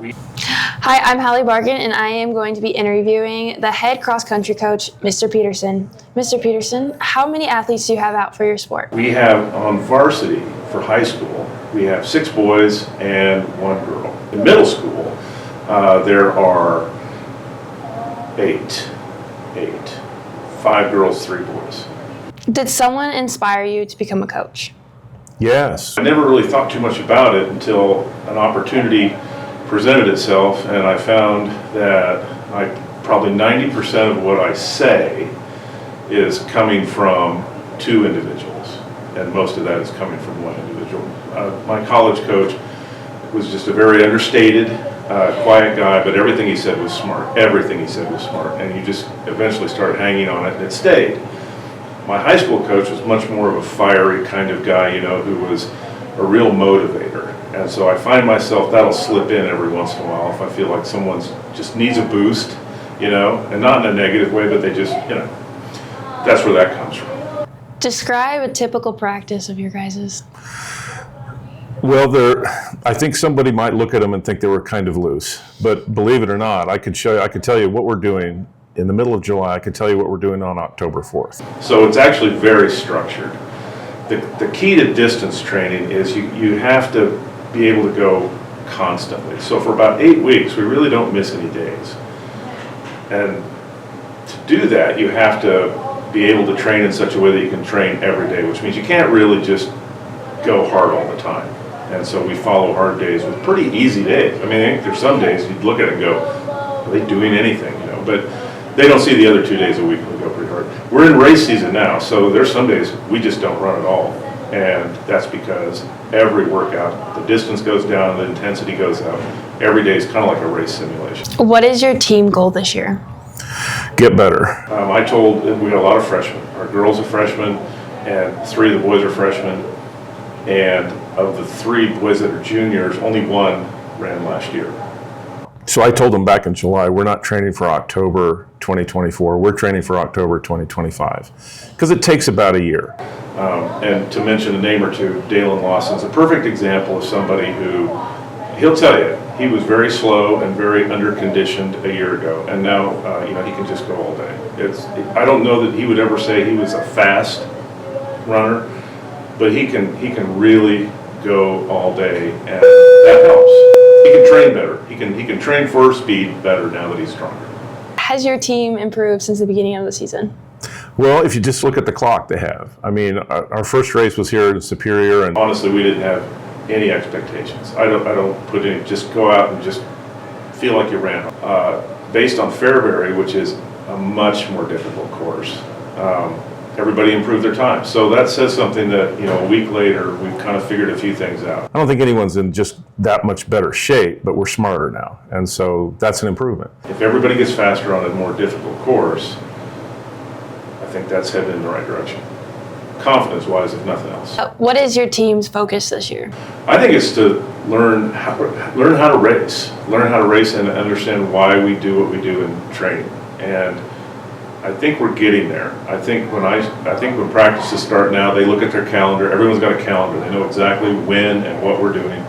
Hi, I'm Hallie Barkin, and I am going to be interviewing the head cross-country coach, Mr. Petersen. Mr. Petersen, how many athletes do you have out for your sport? We have on varsity for high school, we have 6 boys and 1 girl. In middle school, there are 8. 5 girls, 3 boys. Did someone inspire you to become a coach? Yes. I never really thought too much about it until an opportunity presented itself, and I found that probably 90% of what I say is coming from 2 individuals, and most of that is coming from 1 individual. My college coach was just a very understated, quiet guy, but everything he said was smart. Everything he said was smart, and you just eventually started hanging on it, and it stayed. My high school coach was much more of a fiery kind of guy, who was a real motivator. And so I find myself, that'll slip in every once in a while if I feel like someone just needs a boost, and not in a negative way, but they just, that's where that comes from. Describe a typical practice of your guys's. Well, I think somebody might look at them and think they were kind of loose, but believe it or not, I could tell you what we're doing in the middle of July. I could tell you what we're doing on October 4th. So it's actually very structured. The key to distance training is you have to be able to go constantly. So for about 8 weeks, we really don't miss any days. And to do that, you have to be able to train in such a way that you can train every day, which means you can't really just go hard all the time. And so we follow hard days with pretty easy days. I think there's some days you'd look at it and go, are they doing anything? But they don't see the other 2 days a week when we go pretty hard. We're in race season now, so there's some days we just don't run at all. And that's because every workout, the distance goes down, the intensity goes up. Every day is kind of like a race simulation. What is your team goal this year? Get better. We got a lot of freshmen. Our girls are freshmen, and 3 of the boys are freshmen. And of the 3 boys that are juniors, only 1 ran last year. So I told them back in July, we're not training for October 2024, we're training for October 2025, because it takes about a year. And to mention a name or two, Dalen Lawson's a perfect example of somebody who, he'll tell you, he was very slow and very underconditioned a year ago, and now he can just go all day. I don't know that he would ever say he was a fast runner, but he can really go all day, and that helps. He can train better. He can train for speed better now that he's stronger. Has your team improved since the beginning of the season? Well, if you just look at the clock, they have. Our first race was here in Superior, and honestly, we didn't have any expectations. I don't put any. Just go out and just feel like you ran. Based on Fairbury, which is a much more difficult course, everybody improved their time. So that says something that, a week later, we've kind of figured a few things out. I don't think anyone's in just that much better shape, but we're smarter now. And so that's an improvement. If everybody gets faster on a more difficult course, I think that's headed in the right direction. Confidence-wise, if nothing else. What is your team's focus this year? I think it's to learn how to race. Learn how to race and understand why we do what we do in training. And I think we're getting there. I think when practices start now, they look at their calendar. Everyone's got a calendar. They know exactly when and what we're doing,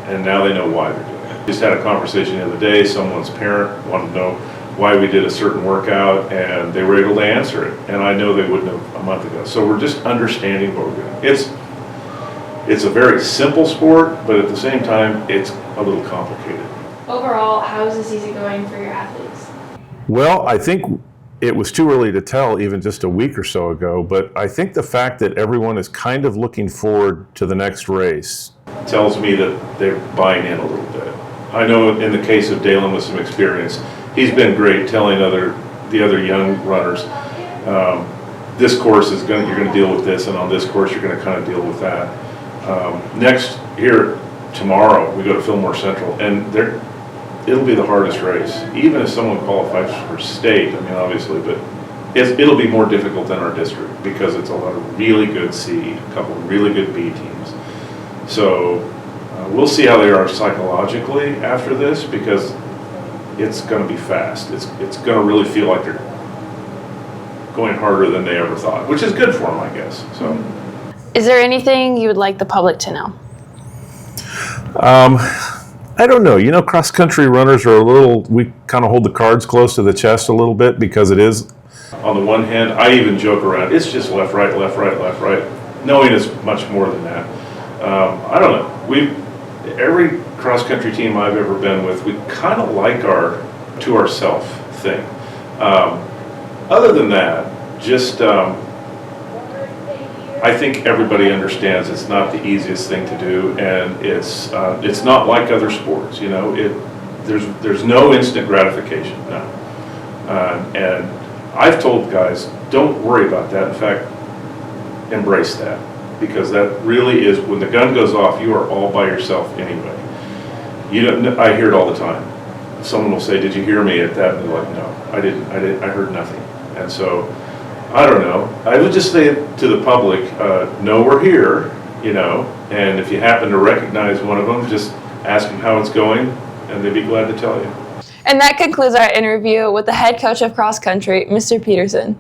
and now they know why they're doing it. Just had a conversation the other day. Someone's parent wanted to know why we did a certain workout, and they were able to answer it. And I know they wouldn't have a month ago. So we're just understanding what we're doing. It's a very simple sport, but at the same time, it's a little complicated. Overall, how is the season going for your athletes? Well, I think it was too early to tell even just a week or so ago, but I think the fact that everyone is kind of looking forward to the next race tells me that they're buying in a little bit. I know in the case of Dalen with some experience, he's been great telling the other young runners, this course you're going to deal with this, and on this course you're going to kind of deal with that. Next, here tomorrow, we go to Fillmore Central, and it'll be the hardest race. Even if someone qualifies for state, obviously, but it'll be more difficult than our district because it's a lot of really good C, a couple of really good B teams. So we'll see how they are psychologically after this, because it's going to be fast. It's going to really feel like they're going harder than they ever thought, which is good for them, I guess. So, is there anything you would like the public to know? I don't know. You know, cross country runners are we kind of hold the cards close to the chest a little bit because it is. On the one hand, I even joke around, it's just left, right, left, right, left, right, knowing it's much more than that. I don't know. Every cross country team I've ever been with, we kind of like our to ourself thing. Other than that, just I think everybody understands it's not the easiest thing to do, and it's not like other sports. You know, there's no instant gratification. No, and I've told guys, don't worry about that. In fact, embrace that, because that really is, when the gun goes off, you are all by yourself anyway. You don't. I hear it all the time. Someone will say, "Did you hear me at that?" And they're like, "No, I didn't. I heard nothing." And so, I don't know. I would just say to the public, know we're here, you know, and if you happen to recognize one of them, just ask them how it's going, and they'd be glad to tell you. And that concludes our interview with the head coach of cross country, Mr. Petersen.